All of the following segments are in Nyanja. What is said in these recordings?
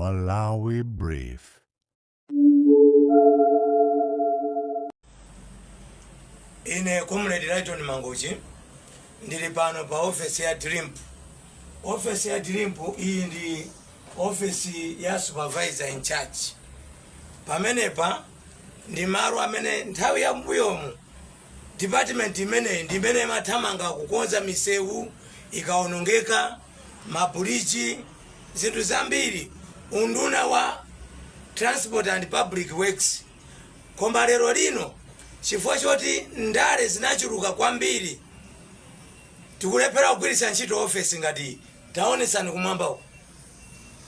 Malawi Brief. Ine Comrade Lighton Mangochi ndili pano pa office ya DRIMP. Office ya DRIMP hii ndi office ya supervisor in charge. Pamenepa ndi malo amene nthawi ya mbuyomu department imene mathamanga kukonza misewu ikaonongeka, mabuliji, zinthu zambiri, unduna wa Transport and Public Works. Koma lero lino chifukwa choti ndale zinachuluka kwambiri tikulephera kugwiritsa ntchito office ngati taonesani kumwamba uko.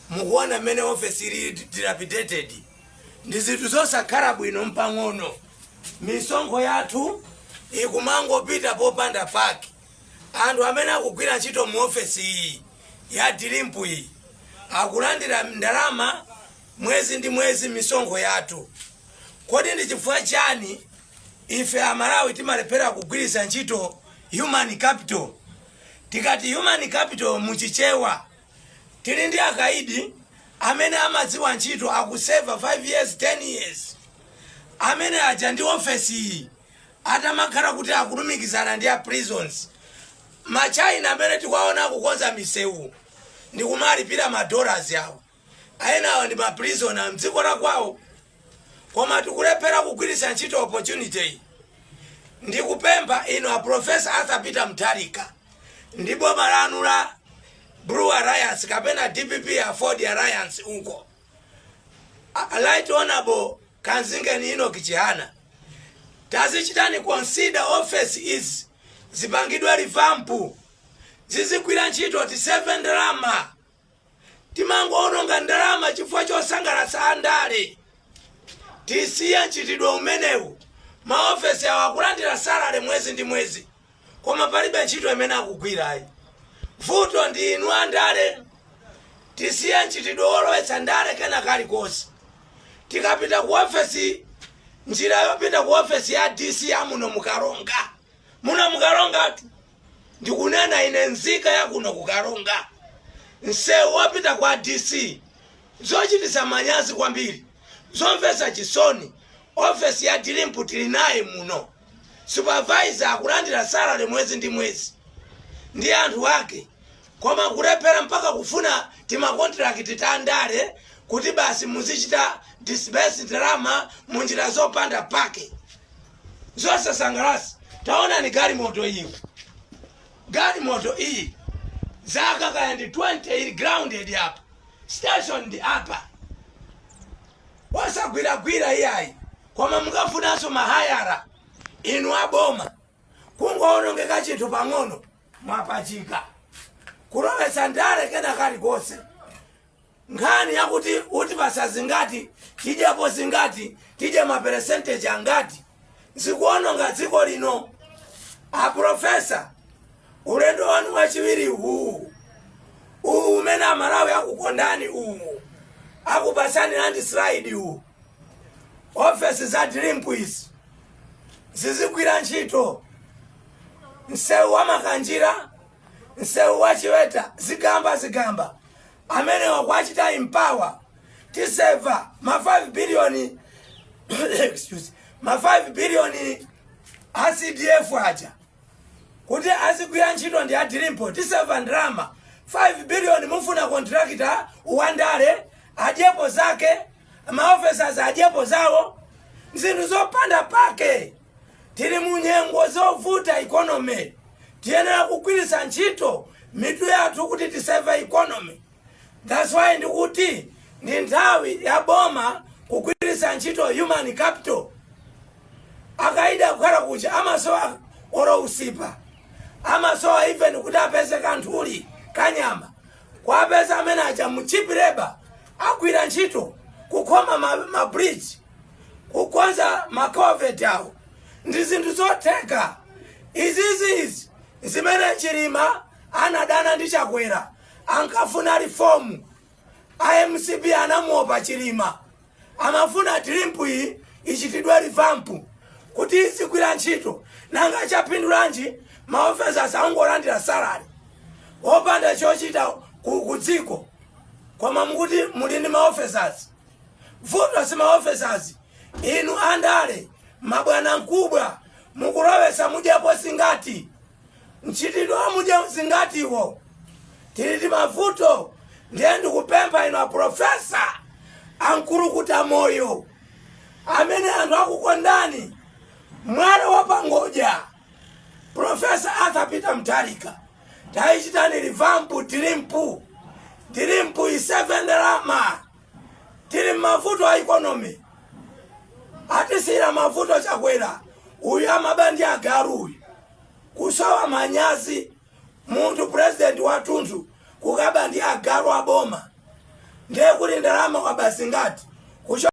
Mukuona mmene office ili dilapidated, ndi zinthu zosakhala bwino mpang'ono. Misonkho yathu ikumangopita popanda paki. Anthu amene akugwira ntchito mu office iyi ya DRIMP iyi akulandira ndalama mwezi ndi mwezi misonkho yathu. Kodi ndi chifukwa chani ife Amalawi timalephera kugwiritsa ntchito human capital? Tikati human capital muchichewa tili ndi akaidi amene amadziwa ntchito akuseva 5 years 10 years, amene aja ndi office iyi atamakhala kuti akulumikizana ndi a prisons. Machina amene tikuwaona kukonza misewu ndi kumalipira madollars yawo, ayenawo ndi maprisona mdziko la kwawo. Koma tikulephera kugwiritsa ntchito opportunity. Ndikupempha ino a Professor Arthur Peter Mutharika ndi boma lanu la Blue Alliance kapena DPP Afford Alliance uko, Right Honorable Kanzingeni Enoch Chihana, tazichitani consider office is zipangidwa revamp, zizigwira ntchito tiseve ndalama. Timangoononga ndalama chifukwa chosangalatsa andale. Tisiya ntchitidwe umenewu. Maofesi awo akulandira salary mwezi ndi mwezi, koma palibe ntchito imene akugwirayi. Vuto ndi inu andale. Tisiya ntchitidwe olowetsa ndale kena kalikonse. Tikapita ku ofesi, njira yopita ku ofesi ya DC ya muno Mukaronga. Muno Mukarongatu ndikunena ine nzika ya kuno kukaronga. Nsewu wapita kwa DC zochititsa manyazi kwambiri, zomvetsa chisoni. Office ya DRIMP tili naye muno. Supervisor akulandira salary mwezi ndi mwezi ndi anthu ake, koma kulephera mpaka kufuna tima contract tandale kuti basi muzichita disperse ndalama munjira zopanda pake. Zosasangalatsa. Taona ni gari moto iyi. Gari moto iyi zaka kaya ndi 20 ili grounded hapa. Station ndi hapa. Wasagwira iyayi. Koma mukafunanso mahayara inu aboma kungoonongeka chinthu pang'ono mwapachika kulowetsa ndale kena kalikonse. Nkhani yakuti uti pasazingati tidyapo zingati tidye mapercentage angati zikuononga dziko lino. A Professor, ulendo wanu wachiwiri umene Amalawi akukondani akupasani landslide office za DRIMP izi zizigwira ntchito. Nsewu wa Makanjira, nsewu wa Chiweta, zigamba amene wakwachita empower tiseva ma 5 billion ma 5 billion ACDF aja kuti azigwira ntchito ndi a DRIMP tiseva ndalama 5 billion. Mufuna contractor uwandale adyepo zake, ma officers adyepo zawo, zinthu zopanda pake. Tili munyengo zovuta economy, tiyenera kugwiritsa ntchito mitu yathu kuti tiseve economy. That's why ndikuti ndi nthawi ya boma kugwiritsa ntchito human capital. Akaida kukhala kucha amasowa oro usipa, amasowa even kuti apeze kanthuli kanyama, kwa pesa amene aja mu cheap labor agwira ntchito kukhoma ma bridge, kukonza ma culvert awo. Ndi zinthu zotheka izizi zimene Chilima anadana ndi Chakwera ankafuna reform. IMCB anamuopa Chilima, amafuna DRIMP iyi ichitidwe revamp kuti izigwira ntchito. Nanga chapindulanji ma officers angolandira salary opanda chochita ku dziko. kwa mamukuti mulini ma officers vuto si ma officers inu andale mabwana nkubwa mukulowesa mujapo singati nchitidwa muja singati iwo tiliti mavuto ndiye ndikupempha inu a profesa ankurukuta moyo amene anthu akukondani mwana wapangoja Profesa Arthur Peter Mutharika taichitani revamp tilimpu iseve ndalama tili mavuto a economy atisira mavuto chakwera uyu amabandi agaru kusowa manyazi muntu president watundu kukabandi agaru aboma ndiye kuti ndalama kwa basingati